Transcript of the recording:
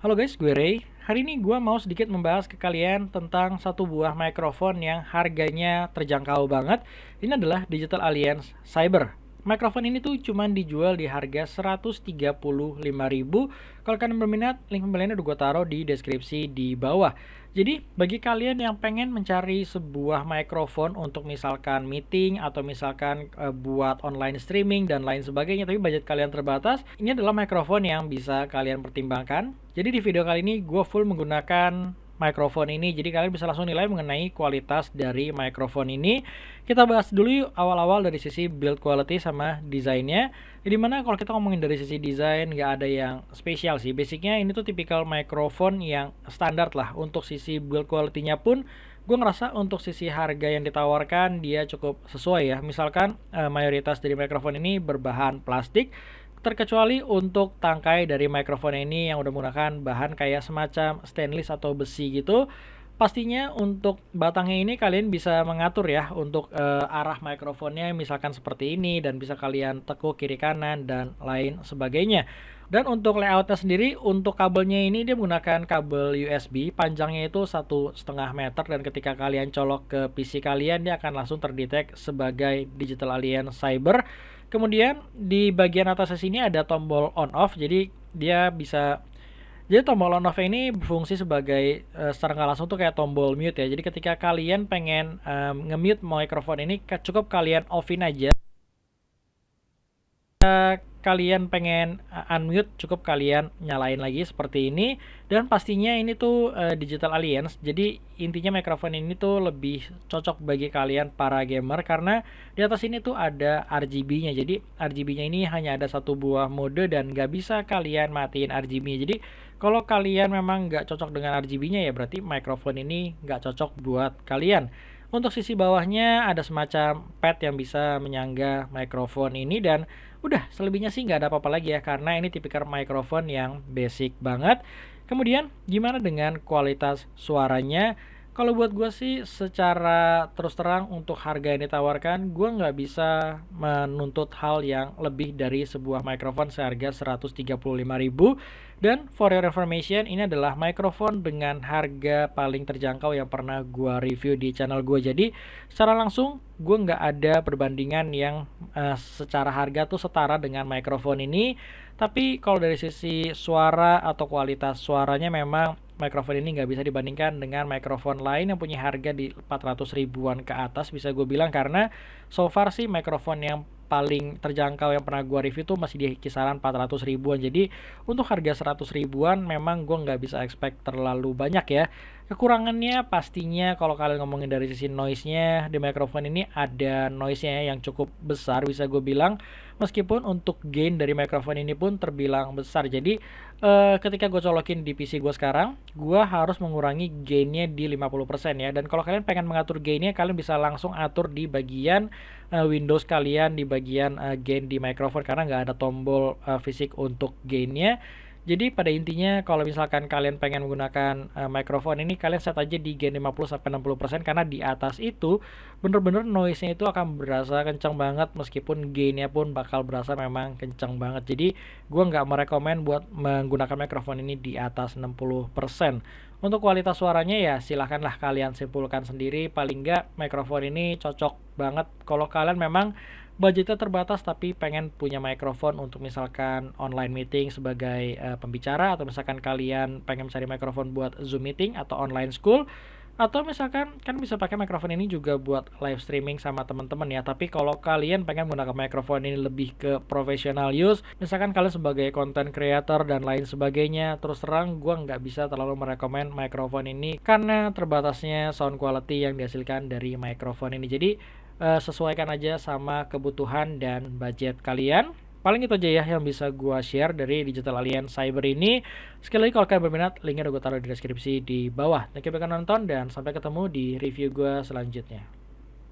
Halo guys, gue Ray. Hari ini gue mau sedikit membahas ke kalian tentang satu buah mikrofon yang harganya terjangkau banget. Ini adalah Digital Alliance Cyber. Mikrofon ini tuh cuman dijual di harga 135.000. Kalau kalian berminat, link pembeliannya udah gue taruh di deskripsi di bawah. Jadi, bagi kalian yang pengen mencari sebuah mikrofon untuk misalkan meeting atau misalkan buat online streaming dan lain sebagainya, tapi budget kalian terbatas, ini adalah mikrofon yang bisa kalian pertimbangkan. Jadi di video kali ini gue full menggunakan mikrofon ini, jadi kalian bisa langsung nilai mengenai kualitas dari mikrofon ini. Kita bahas dulu yuk awal-awal dari sisi build quality sama desainnya. Jadi mana kalau kita ngomongin dari sisi desain nggak ada yang spesial sih. Basicnya ini tuh tipikal mikrofon yang standar lah. Untuk sisi build quality-nya pun gue ngerasa untuk sisi harga yang ditawarkan dia cukup sesuai ya. Misalkan mayoritas dari mikrofon ini berbahan plastik, terkecuali untuk tangkai dari mikrofon ini yang udah menggunakan bahan kayak semacam stainless atau besi gitu. Pastinya untuk batangnya ini kalian bisa mengatur ya untuk arah mikrofonnya misalkan seperti ini, dan bisa kalian tekuk kiri kanan dan lain sebagainya. Dan untuk layoutnya sendiri, untuk kabelnya ini dia menggunakan kabel USB, panjangnya itu 1,5 meter, dan ketika kalian colok ke PC kalian dia akan langsung terdetek sebagai Digital Alliance Cyber. Kemudian di bagian atas sini ada tombol on off, jadi dia bisa, jadi tombol on off ini berfungsi sebagai secara nggak langsung tuh kayak tombol mute ya. Jadi ketika kalian pengen nge-mute mikrofon ini, cukup kalian offin aja. Kalian pengen unmute, cukup kalian nyalain lagi seperti ini. Dan pastinya ini tuh Digital Alliance, jadi intinya mikrofon ini tuh lebih cocok bagi kalian para gamer karena di atas ini tuh ada RGB-nya. Jadi RGB-nya ini hanya ada satu buah mode dan nggak bisa kalian matiin RGB-nya. Jadi kalau kalian memang nggak cocok dengan RGB-nya ya berarti mikrofon ini nggak cocok buat kalian. Untuk sisi bawahnya ada semacam pad yang bisa menyangga mikrofon ini, dan udah selebihnya sih nggak ada apa-apa lagi ya karena ini tipikal mikrofon yang basic banget. Kemudian gimana dengan kualitas suaranya? Kalau buat gue sih secara terus terang untuk harga yang ditawarkan, gue nggak bisa menuntut hal yang lebih dari sebuah mikrofon seharga 135.000. Dan for your information, ini adalah mikrofon dengan harga paling terjangkau yang pernah gue review di channel gue. Jadi secara langsung gue nggak ada perbandingan yang secara harga tuh setara dengan mikrofon ini. Tapi kalau dari sisi suara atau kualitas suaranya, memang mikrofon ini nggak bisa dibandingkan dengan mikrofon lain yang punya harga di 400 ribuan ke atas, bisa gue bilang, karena so far sih mikrofon yang paling terjangkau yang pernah gue review tuh masih di kisaran 400 ribuan. Jadi untuk harga 100 ribuan memang gue nggak bisa expect terlalu banyak ya. Kekurangannya pastinya kalau kalian ngomongin dari sisi noise-nya, di mikrofon ini ada noise-nya yang cukup besar, bisa gue bilang. Meskipun untuk gain dari mikrofon ini pun terbilang besar. Jadi ketika gue colokin di PC gue sekarang, gue harus mengurangi gainnya di 50% ya. Dan kalau kalian pengen mengatur gainnya, kalian bisa langsung atur di bagian Windows kalian, di bagian gain di mikrofon, karena nggak ada tombol fisik untuk gainnya. Jadi pada intinya kalau misalkan kalian pengen menggunakan mikrofon ini, kalian set aja di gain 50-60%, karena di atas itu bener-bener noise-nya itu akan berasa kencang banget, meskipun gain-nya pun bakal berasa memang kencang banget. Jadi gue nggak merekomen buat menggunakan mikrofon ini di atas 60%. Untuk kualitas suaranya ya silahkanlah kalian simpulkan sendiri. Paling nggak mikrofon ini cocok banget kalau kalian memang budgetnya terbatas tapi pengen punya mikrofon untuk misalkan online meeting sebagai pembicara, atau misalkan kalian pengen cari mikrofon buat Zoom meeting atau online school, atau misalkan kan bisa pakai mikrofon ini juga buat live streaming sama teman-teman ya. Tapi kalau kalian pengen menggunakan mikrofon ini lebih ke professional use, misalkan kalian sebagai content creator dan lain sebagainya, terus terang gue nggak bisa terlalu merekomen mikrofon ini karena terbatasnya sound quality yang dihasilkan dari mikrofon ini. Jadi sesuaikan aja sama kebutuhan dan budget kalian. Paling itu aja ya yang bisa gua share dari Digital Alliance Cyber ini. Sekali lagi kalau kalian berminat, linknya udah gue taruh di deskripsi di bawah. Thank you udah nonton dan sampai ketemu di review gua selanjutnya.